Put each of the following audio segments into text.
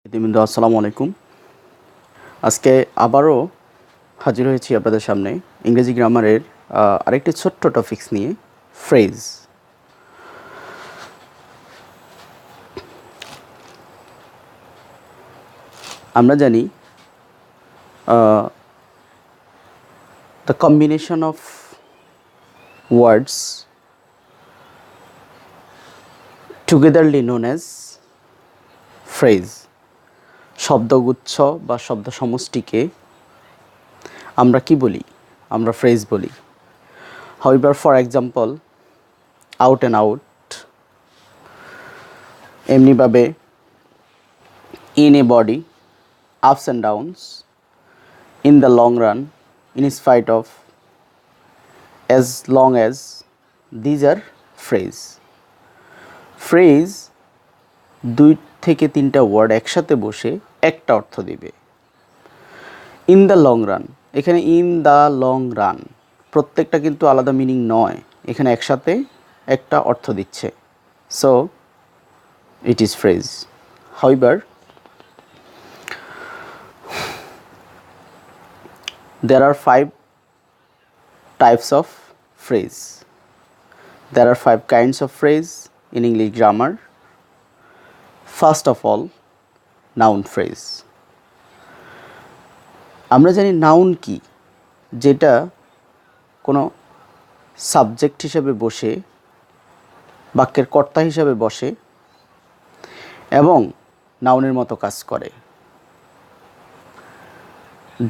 ইতিমধ্যে আসসালামু আলাইকুম। আজকে আবারও হাজির হয়েছি আপনাদের সামনে ইংরেজি গ্রামারের আরেকটি ছোট্ট টপিকস নিয়ে, ফ্রেজ। আমরা জানি the combination of words togetherly known as phrase. শব্দগুচ্ছ বা শব্দ সমষ্টিকে আমরা কি বলি? আমরা ফ্রেজ বলি। However, for example, out and out, এমনিভাবে in a body, ups and downs, in the long run, in spite of, as long as, these are phrase. Phrase দুই থেকে তিনটা ওয়ার্ড একসাথে বসে একটা অর্থ দিবে। ইন দ্য লং রান, এখানে ইন দ্য লং রান প্রত্যেকটা কিন্তু আলাদা মিনিং নয়, এখানে একসাথে একটা অর্থ দিচ্ছে। So it is phrase. However, there are 5 types of phrase. There are 5 kinds of phrase in English grammar. First of all, noun phrase. আমরা জানি নাউন কি, যেটা কোনো সাবজেক্ট হিসেবে বসে, বাক্যের কর্তা হিসেবে বসে এবং নাউনের মতো কাজ করে।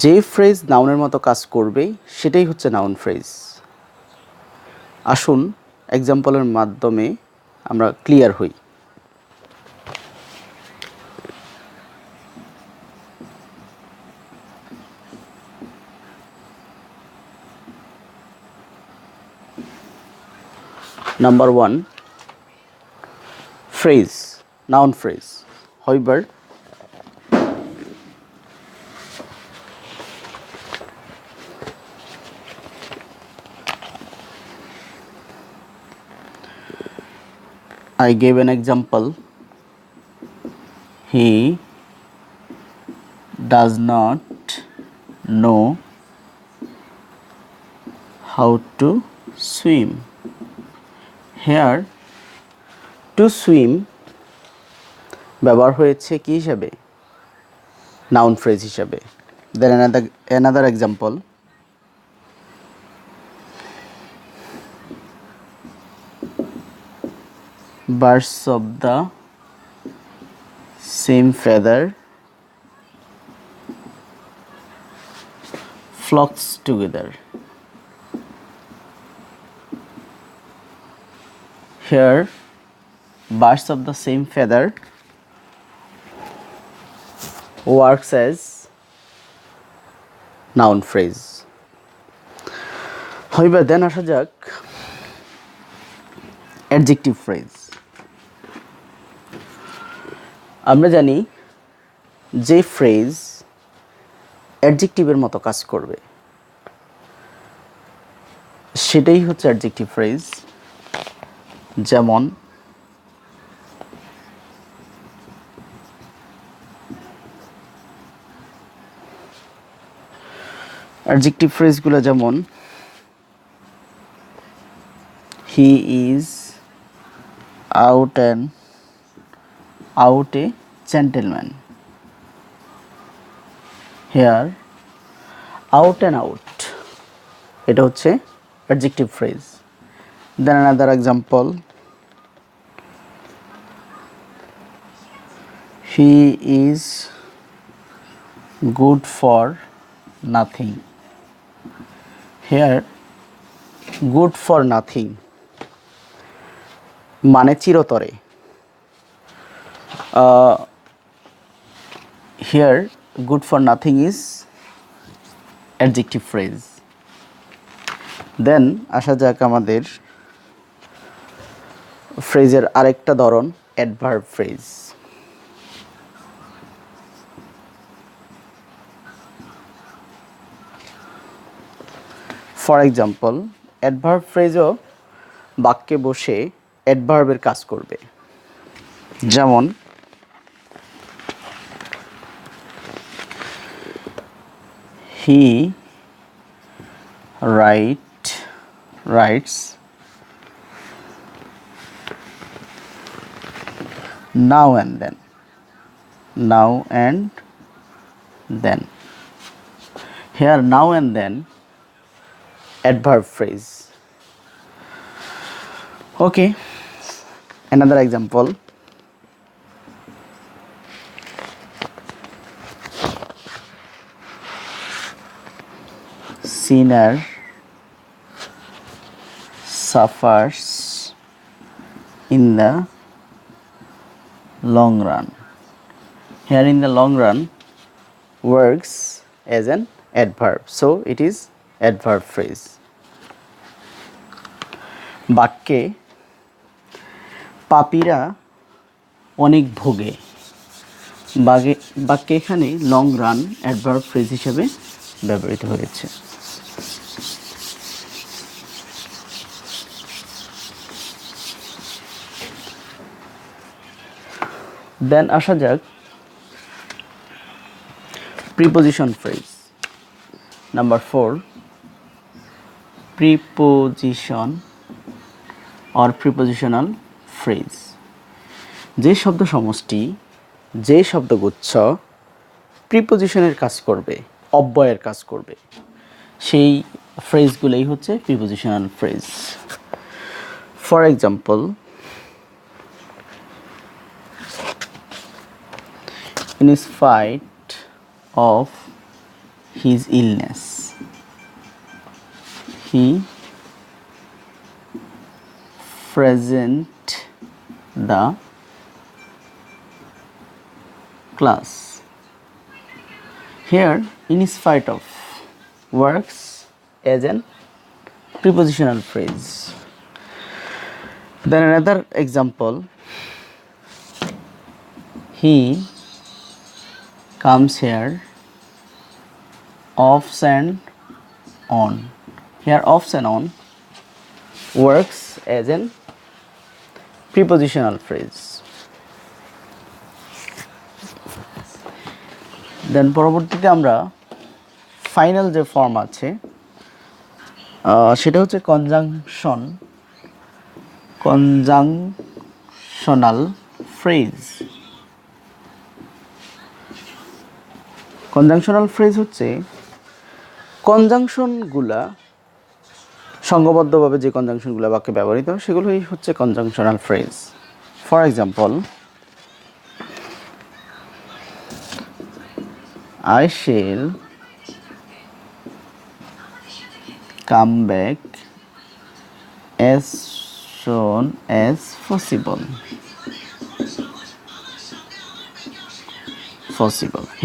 যে ফ্রেজ নাউনের মতো কাজ করবে সেটাই হচ্ছে নাউন ফ্রেজ। আসুন এক্সাম্পলের মাধ্যমে আমরা ক্লিয়ার হই। Number 1, phrase, noun phrase. However, I gave an example. He does not know how to swim. Here, to swim ব্যবহার হয়েছে কি হিসাবে? নাউন ফ্রেজ হিসাবে। Then another example. Birds of the same feather flocks together. Here, birds of the same feather works as noun phrase. However, then আসা যাক adjective phrase. আমরা জানি যে ফ্রেজ অ্যাডজেক্টিভের মতো কাজ করবে সেটাই হচ্ছে অ্যাডজেক্টিভ ফ্রেজ। যেমন অ্যাডজেক্টিভ ফ্রেজগুলো যেমন he is out a gentleman. Here, out and out, এটা হচ্ছে adjective phrase. Then another example, he is good for nothing. Here, good for nothing মানে চিরতরে। Here, good for nothing is adjective phrase. Then আসা যাক আমাদের ফ্রেজের আরেকটা ধরন, adverb phrase. For example, adverb ফ্রেজও বাক্যে বসে অ্যাডভার্বের কাজ করবে। যেমন He writes now and then. Now and then. Here now and then adverb phrase. Okay. Another example. Sinner suffers in the long run. Here in the long run works as an adverb, so it is adverb phrase. বাক্যে পাপীরা অনেক ভোগে, বাক্যে এখানে long run adverb phrase হিসেবে ব্যবহৃত হয়েছে। দেন আসা যাক preposition phrase. Number 4, preposition or prepositional phrase. যে শব্দ সমষ্টি, যে শব্দগুচ্ছ প্রিপোজিশনের কাজ করবে, অব্যয়ের কাজ করবে, সেই ফ্রেজগুলোই হচ্ছে prepositional phrase. For example, in spite of his illness, he present the class. Here in spite of works as an prepositional phrase. Then another example, he comes here off and on. Here off and on works as an prepositional phrase. Then পরবর্তীতে আমরা final যে form আছে সেটা হচ্ছে conjunctional phrase. Conjunctional phrase হচ্ছে কনজাংশনগুলা সংঘবদ্ধভাবে যে কনজাংশনগুলো বাক্যে ব্যবহৃত হয় সেগুলোই হচ্ছে conjunctional phrase. For example, I shall come back as soon as possible.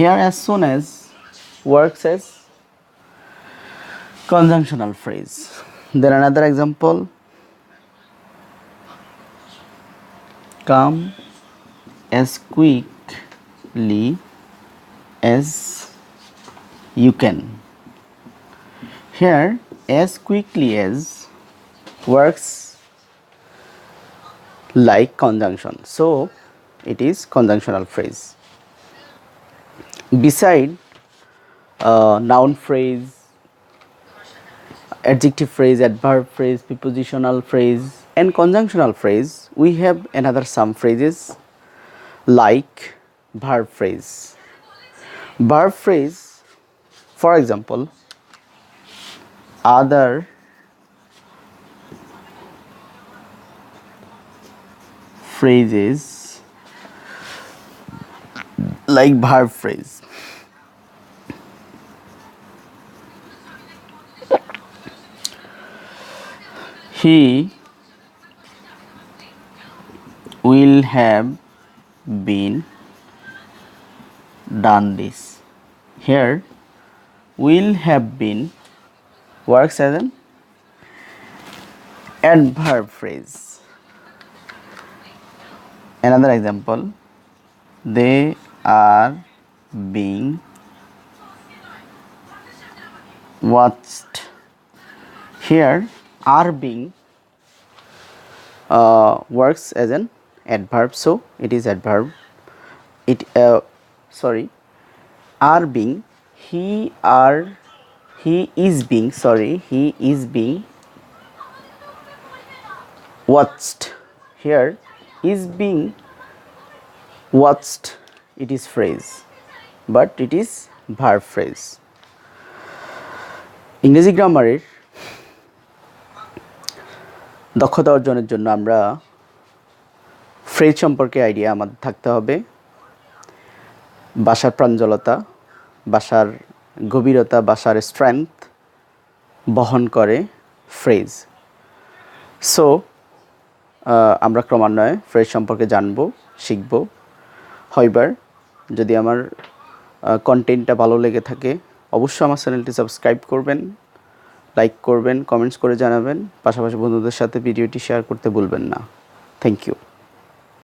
Here as soon as works as conjunctional phrase. Then another example, come as quickly as you can. Here as quickly as works like conjunction, so it is conjunctional phrase. Beside noun phrase, adjective phrase, adverb phrase, prepositional phrase and conjunctional phrase, we have another some phrases like verb phrase. Verb phrase, for example, other phrases like verb phrase. He will have been done this. Here will have been works as an adverb phrase. Another example, they are being watched. Here are being works as an adverb, so it is adverb. Are being, he are he is being watched. Here is being watched, it is phrase, but it is verb phrase. ইংরেজি গ্রামারের দক্ষতা অর্জনের জন্য আমরা phrase সম্পর্কে idea আমাদের থাকতে হবে, ভাষার প্রাঞ্জলতা, ভাষার গভীরতা, ভাষার স্ট্রেংথ বহন করে ফ্রেজ। সো আমরা ক্রমান্বয়ে ফ্রেজ সম্পর্কে জানবো, শিখব। হয়বার যদি আমার কন্টেন্টটা ভালো লেগে থাকে অবশ্যই আমার চ্যানেলটি সাবস্ক্রাইব করবেন, লাইক করবেন, কমেন্টস করে জানাবেন, পাশাপাশি বন্ধুদের সাথে ভিডিওটি শেয়ার করতে ভুলবেন না। Thank you.